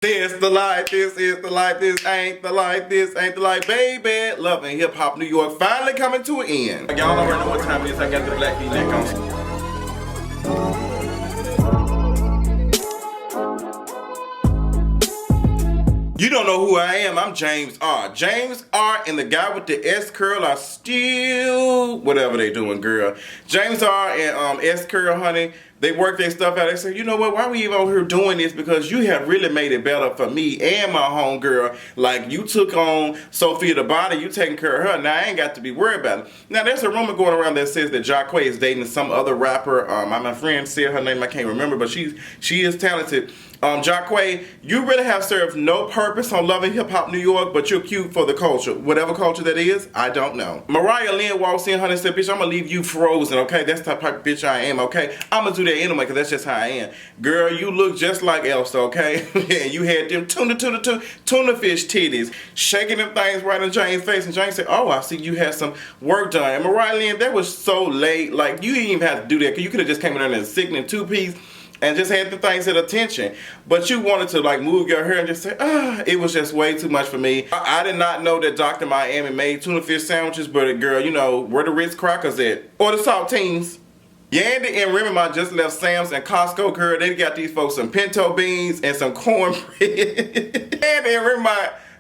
This the life, this is the life, this ain't the life, this ain't the life, baby. Love and Hip Hop New York finally coming to an end. Y'all already know what time it is. I got the black V-neck on. You don't know who I am. I'm James R. James R. and the guy with the S curl are still whatever they doing, girl. James R. and S curl, honey. They work their stuff out. They say, you know what? Why we even over here doing this? Because you have really made it better for me and my homegirl. Like, you took on Sophia the body. You taking care of her. Now, I ain't got to be worried about it. Now, there's a rumor going around that says that Jacquay is dating some other rapper. My friend said her name. I can't remember, but she is talented. Jacquay, you really have served no purpose on Love and Hip Hop New York, but you're cute for the culture. Whatever culture that is, I don't know. MariahLynn walks in, honey, and said, bitch, I'm gonna leave you frozen, okay? That's the type of bitch I am, okay? I'm gonna do that anyway, because that's just how I am. Girl, you look just like Elsa, okay? And you had them tuna fish titties, shaking them things right in James' face, and James said, oh, I see you had some work done. And MariahLynn, that was so late. Like, you didn't even have to do that, because you could have just came in there in a sickening two-piece, and just had the things at attention. But you wanted to like move your hair and just say, it was just way too much for me. I did not know that Dr. Miami made tuna fish sandwiches, but girl, you know, where the Ritz crackers at? Or the saltines. Yandy and Remy Ma just left Sam's and Costco, girl. They got these folks some pinto beans and some cornbread. Yandy and Remy Ma,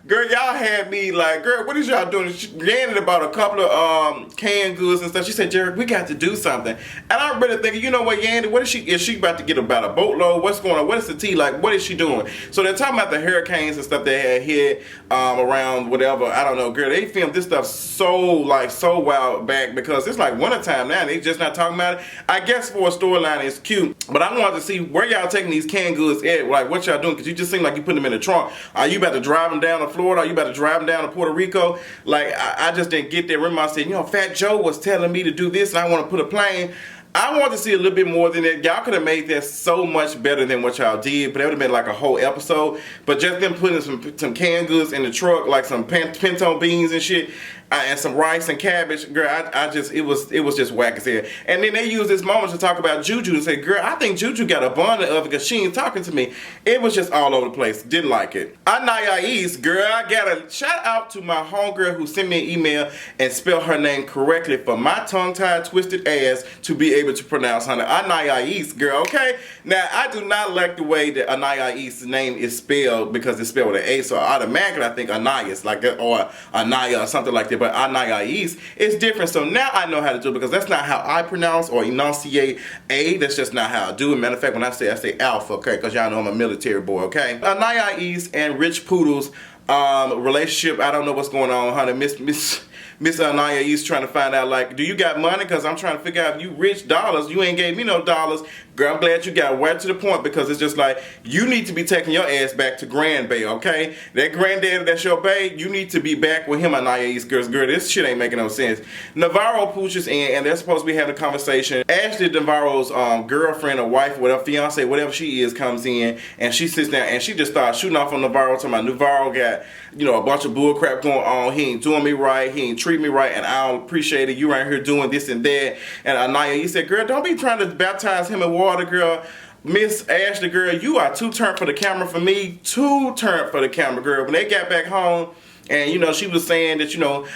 girl, y'all had me like, girl, what is y'all doing? Yandy about a couple of canned goods and stuff. She said, Jared, we got to do something. And I'm really thinking, you know what, Yandy, what is she about to get about a boatload? What's going on? What is the tea? Like, what is she doing? So they're talking about the hurricanes and stuff they had hit around whatever. I don't know, girl. They filmed this stuff so wild back because it's like wintertime now and they just not talking about it. I guess for a storyline it's cute, but I wanted to see where y'all taking these canned goods at. Like, what y'all doing? Because you just seem like you put them in the trunk. Are you about to drive them down to Florida? Are you about to drive them down to Puerto Rico? Like, I just didn't get there. Remember I said, you know, Fat Joe was telling me to do this and I want to put a plane. I want to see a little bit more than that. Y'all could have made that so much better than what y'all did, but that would have been like a whole episode. But just them putting some canned goods in the truck, like some pinto beans and shit, and some rice and cabbage, girl, it was just whack as hell. And then they used this moment to talk about JuJu and say, girl, I think JuJu got a bundle of it because she ain't talking to me. It was just all over the place. Didn't like it. Anais, girl, I got a shout out to my homegirl who sent me an email and spelled her name correctly for my tongue-tied, twisted ass to be able to pronounce her name. Anais, girl, okay? Now, I do not like the way that Anais' name is spelled because it's spelled with an A, so automatically I think Anais, like that, or Anaya or something like that. But Anais is different, so now I know how to do it because that's not how I pronounce or enunciate A. That's just not how I do it. Matter of fact, when I say alpha, okay, because y'all know I'm a military boy, okay? Anais and Rich Poodle's relationship, I don't know what's going on, honey. Miss Anais trying to find out, like, do you got money? Because I'm trying to figure out if you rich dollars. You ain't gave me no dollars. Girl, I'm glad you got right to the point because it's just like, you need to be taking your ass back to Grand Bay, okay? That granddaddy that's your bae, you need to be back with him, Anais. Girl, this shit ain't making no sense. Navarro pushes in and they're supposed to be having a conversation. Ashley Navarro's girlfriend or wife, whatever, fiance, whatever she is, comes in and she sits down and she just starts shooting off on Navarro, talking about Navarro got, you know, a bunch of bull crap going on. He ain't doing me right. He ain't treat me right, and I don't appreciate it. You right here doing this and that. And Anaya, you said, girl, don't be trying to baptize him in water, girl. Miss Ashley, girl, you are too turned for the camera for me. Too turned for the camera, girl. When they got back home, and, you know, she was saying that, you know,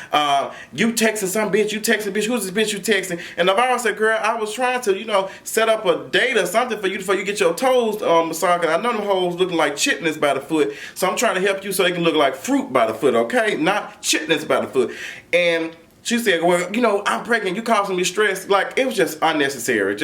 you texting some bitch, you texting bitch, who's this bitch you texting? And Navarro said, girl, I was trying to, you know, set up a date or something for you before you get your toes massaged. I know them hoes looking like chitlins by the foot, so I'm trying to help you so they can look like fruit by the foot, okay? Not chitlins by the foot. And she said, well, you know, I'm pregnant, you causing me stress. Like, it was just unnecessary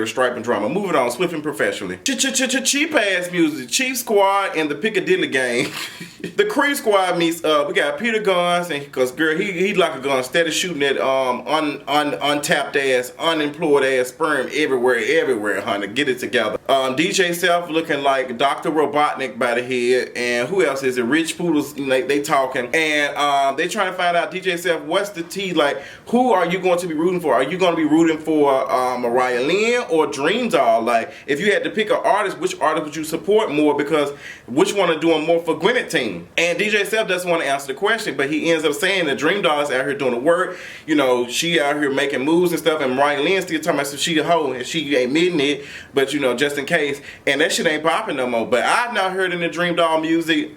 stripe and drama. Moving on, swift and professionally. Cheap ass music. Chief Squad and the Piccadilly Gang. The Creed Squad meets up. We got Peter Guns, and because girl, he like a gun, steady shooting at untapped ass, unemployed ass sperm everywhere, honey. Get it together. DJ Self looking like Dr. Robotnik by the head, and who else is it? Rich Poodles, they talking, and they trying to find out DJ Self what what's the tea? Like, who are you going to be rooting for? Are you going to be rooting for MariahLynn or DreamDolla? Like, if you had to pick an artist, which artist would you support more? Because which one are doing more for Gwinnett team? And DJ Self doesn't want to answer the question, but he ends up saying that DreamDolla is out here doing the work. You know, she out here making moves and stuff, and MariahLynn still talking about she a hoe and she admitting it, but you know, just in case. And that shit ain't popping no more. But I've not heard any DreamDolla music.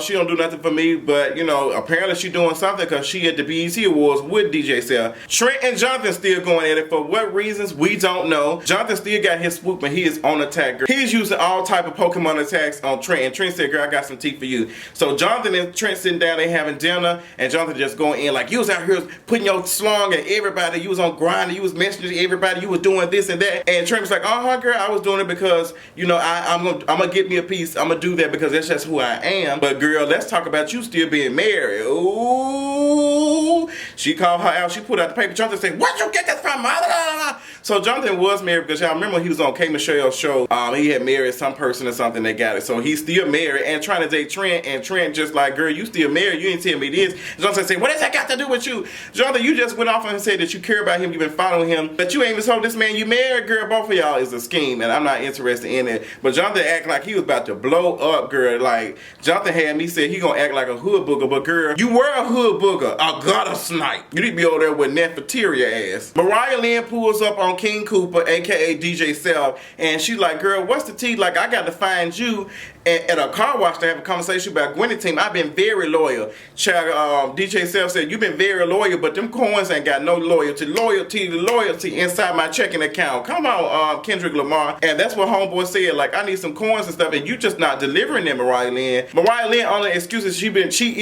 She don't do nothing for me, but you know, apparently she doing something because she at the BET Awards with DJ Self. Trent and Jonathan still going at it. For what reasons, we don't know. Jonathan still got his swoop and he is on attack, girl. He's using all type of Pokemon attacks on Trent, and Trent said, girl, I got some tea for you. So Jonathan and Trent sitting down, they having dinner, and Jonathan just going in like, you was out here putting your slong at everybody, you was on grind, you was messaging everybody, you was doing this and that. And Trent was like, girl, I was doing it because, you know, I'm gonna get me a piece. I'm gonna do that because that's just who I am. But girl, let's talk about you still being married. Ooh, she called her out. She put out the paper. Jonathan said, where'd you get this from? So Jonathan was married because y'all remember he was on K. Michelle's show. He had married some person or something that got it. So he's still married and trying to date Trent. And Trent just like, girl, you still married. You didn't tell me this. Jonathan said, what does that got to do with you? Jonathan, you just went off and said that you care about him. You've been following him. But you ain't even told this man you married, girl. Both of y'all is a scheme. And I'm not interested in it. But Jonathan acting like he was about to blow up, girl. Like, Jonathan had me say he gonna act like a hood booger. But girl, you were a hood booger. A gutter snipe. You need to be over there with Neferteria ass. MariahLynn pulls up on King Cooper, aka DJ Self, and she's like, girl, what's the tea? Like, I got to find you at a car wash to have a conversation about Gwinnett team. I've been very loyal. DJ Self said, you've been very loyal, but them coins ain't got no loyalty. Loyalty inside my checking account. Come on, Kendrick Lamar. And that's what homeboy said. Like, I need some coins and stuff, and you just not delivering them, MariahLynn. MariahLynn, only excuses she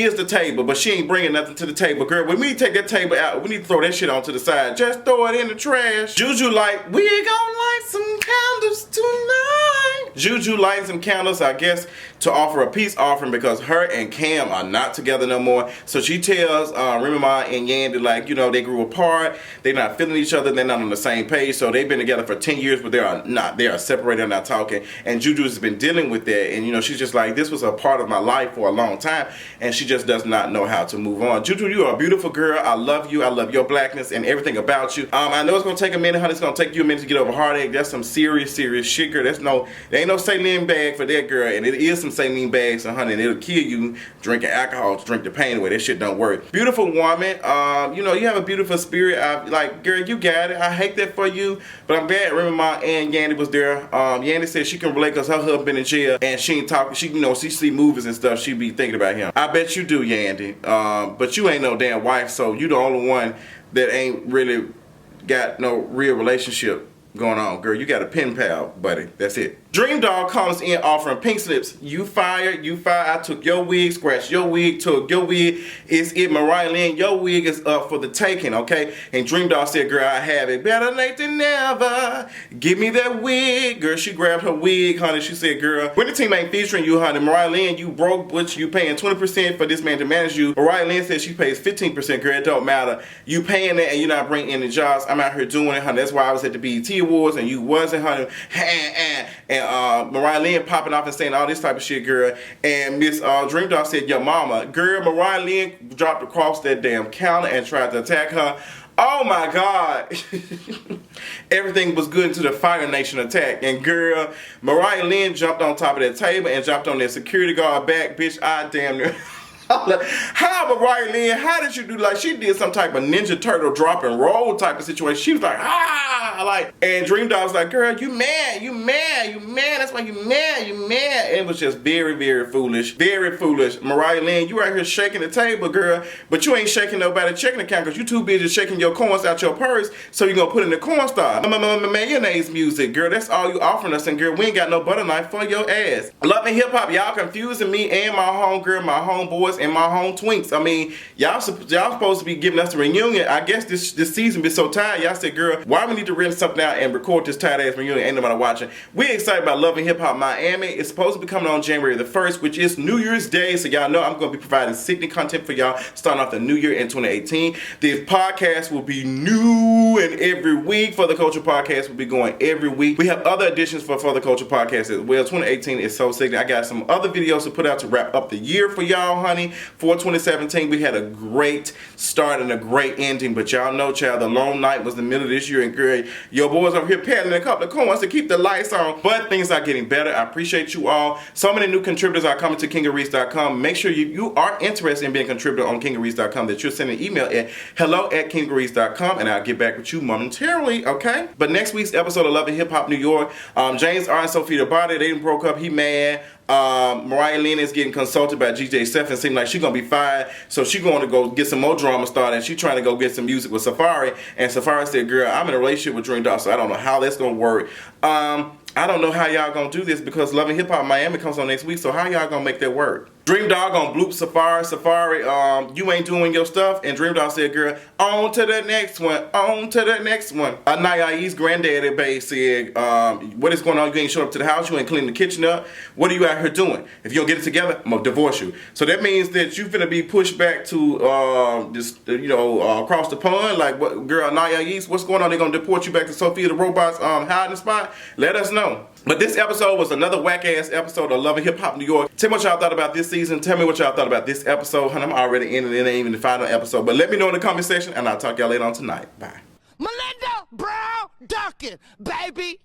is the table, but she ain't bringing nothing to the table. Girl, when we take that table out, we need to throw that shit onto the side. Just throw it in the trash. JuJu like, we gonna light some candles tonight. JuJu lighting some candles, I guess, to offer a peace offering because her and Cam are not together no more. So she tells Remy Ma and Yandy, like, you know, they grew apart, they're not feeling each other, they're not on the same page. So they've been together for 10 years, but they are separated and not talking. And JuJu has been dealing with that, and you know, she's just like, this was a part of my life for a long time, and she just does not know how to move on. JuJu, you are a beautiful girl. I love you. I love your blackness and everything about you. I know it's gonna take a minute, honey. It's gonna take you a minute to get over heartache. That's some serious shit, girl. There ain't no saline bag for that, girl, and it is some saline bags, and honey, and it'll kill you drinking alcohol to drink the pain away. That shit don't work. Beautiful woman. You know, you have a beautiful spirit. Like, girl, you got it. I hate that for you, but I'm glad Remy Ma and Yandy was there. Yandy said she can relate because her husband been in jail, and she ain't talking. She, you know, she see movies and stuff. She be thinking about him. I bet you do, Yandy. But you ain't no damn wife, so you the only one that ain't really got no real relationship going on. Girl, you got a pen pal, buddy. That's it. DreamDolla comes in offering pink slips. You fired. I took your wig, scratched your wig, took your wig. It's it, MariahLynn. Your wig is up for the taking, okay? And DreamDolla said, girl, I have it. Better late than never. Give me that wig. Girl, she grabbed her wig, honey. She said, girl, when the team ain't featuring you, honey, MariahLynn, you broke, but you paying 20% for this man to manage you. MariahLynn said she pays 15%, girl. It don't matter. You paying that and you're not bringing in the jobs. I'm out here doing it, honey. That's why I was at the BET Awards and you wasn't, honey. And MariahLynn popping off and saying all this type of shit, girl. And Miss DreamDolla said, your mama. Girl, MariahLynn dropped across that damn counter and tried to attack her. Oh my God. Everything was good until the Fire Nation attack. And girl, MariahLynn jumped on top of that table and jumped on that security guard back. Bitch, I damn near... How, MariahLynn, how did you do, like, she did some type of Ninja Turtle drop and roll type of situation. She was like, like, and DreamDolla was like, girl, you mad, that's why you mad. And it was just very, very foolish, MariahLynn, you out here shaking the table, girl, but you ain't shaking nobody's checking account because you too busy shaking your coins out your purse, so you gonna put in the corn star. Mayonnaise music, girl, that's all you offering us, and girl, we ain't got no butter knife for your ass. Love and hip hop, y'all confusing me and my homegirl, my homeboys, and my home twinks. I mean, y'all supposed to be giving us a reunion. I guess this season be so tired. Y'all said, girl, why we need to rent something out and record this tired ass reunion? Ain't nobody watching. We excited about Love and Hip Hop Miami. It's supposed to be coming on January the 1st, which is New Year's Day. So y'all know I'm going to be providing sickening content for y'all starting off the new year in 2018. This podcast will be new and every week. For the Culture Podcast will be going every week. We have other additions for the Culture Podcast as well. 2018 is so sick. I got some other videos to put out to wrap up the year for y'all, honey. 2016 for 2017. We had a great start and a great ending, but y'all know, child, the long night was the middle of this year, and girl, your boys over here paddling a couple of coins to keep the lights on, but things are getting better. I appreciate you all. So many new contributors are coming to KingofReach.com. Make sure you are interested in being a contributor on KingofReach.com, that you're sending an email at hello@KingofReach.com, and I'll get back with you momentarily, okay? But next week's episode of Love and Hip Hop New York, James R and Sophia body, they broke up, he mad. MariahLynn is getting consulted by GJ Seff and seems like she's gonna be fired, so she's going to go get some more drama started, and she's trying to go get some music with Safari, and Safari said, girl, I'm in a relationship with DreamDolla, so I don't know how that's gonna work. I don't know how y'all gonna do this, because Love and Hip Hop Miami comes on next week, so how y'all gonna make that work? DreamDolla gonna bloop Safari, you ain't doing your stuff, and DreamDolla said, girl, on to the next one, on to the next one. Nai's granddaddy babe said, what is going on? You ain't showing up to the house, you ain't cleaning the kitchen up. What are you out here doing? If you don't get it together, I'm gonna divorce you. So that means that you finna be pushed back to across the pond. Like, what, girl, Nai's, what's going on? They gonna deport you back to Sophia the Robot's hiding spot? Let us know. But this episode was another whack-ass episode of Love and Hip Hop New York. Tell me what y'all thought about this season. Tell me what y'all thought about this episode. And I'm already in it. It ain't even the final episode. But let me know in the comment section, and I'll talk to y'all later on tonight. Bye. Melinda Brown Duncan, baby.